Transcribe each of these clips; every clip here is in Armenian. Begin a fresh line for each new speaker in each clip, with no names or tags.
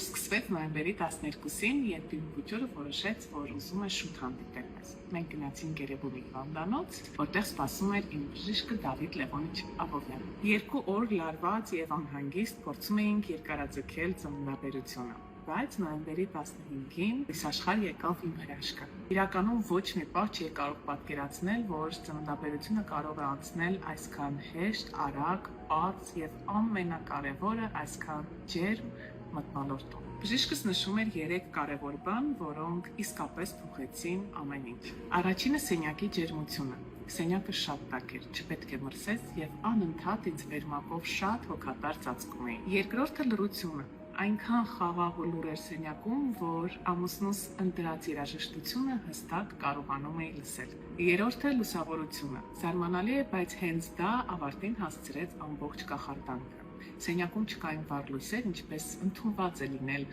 սկսվեց նոյեմբերի 12-ին, երբ իմ փուչուրը որոշեց, որ ուզում է շուտ հանդիպել մեզ։ Մենք գնացինք Երևանի հիվանդանոց, որտեղ սպասում էր իմ բժիշկը Դավիթ Լևոնիչ Աբովյանը։ 2 օր լարված եւ անհանգիստ փորձում էինք երկարաձգել ծննդաբերությունը։ Բայց նոյեմբերի 15-ին Իսաշխար եկավ իմ հրաշքը։ Իրականում ոչ մի պահ չի կարող պատկերացնել, որ ծննդաբերությունը կարող է անցնել այսքան հեշտ, արագ, պարզ եւ ամենակարևորը այսքան ջերմ մթնոլորտում։ Բժիշկս նշում էր 3 կարևոր բան, որոնք իսկապես փոխեցին ամեն ինչ։ Առաջինը սենյակի ջերմությունը։ Սենյակը շատ տաք էր, չպետք է մրսես եւ անընդհատ ինձ վերմակով շատ հոգատար ծածկում էին։ Երկրորդը լռությունը։ Այնքան խաղաղ ու լուր էր սենյակում, որ ամուսնուս ընտրած երաժշտությունը հստակ կարողանում էի լսել։ Երրորդը լուսավորությունը։ Զարմանալի է, բայց հենց դա ավարտին հասցրեց ամբողջ կախարդանքը։ Սենյակում չկային վառ լույսեր, ինչպես ընդունված է լինել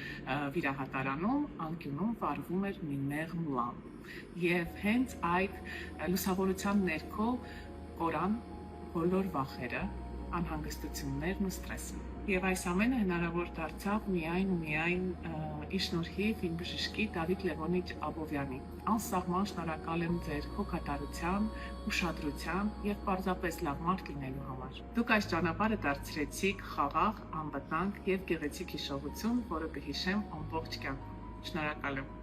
վիրահատարանում, անկյունում վառվում էր մի մեղմ լամպ։ Եվ հենց այդ լուսավորության ներքո կորան բոլոր վախերը, անհանգստություններն ու ստրեսը։ Եվ այս ամենը հնարավոր դարձավ միայն ու միայն ի շնորհիվ իմ բժշկի Դավիթ Լևոնիչ Աբովյանի։ Անսահման շնորհակալ եմ ձեր հոգատարության, ուշադրության եւ պարզապես լավ մարդ լինելու համար։ Դուք այս ճանապարհը դարձրեցիք խաղաղ, անվտանգ եւ գեղեցիկ հիշողություն, որը կհիշեմ ամբողջ կյանքում։ Շնորհակալ եմ։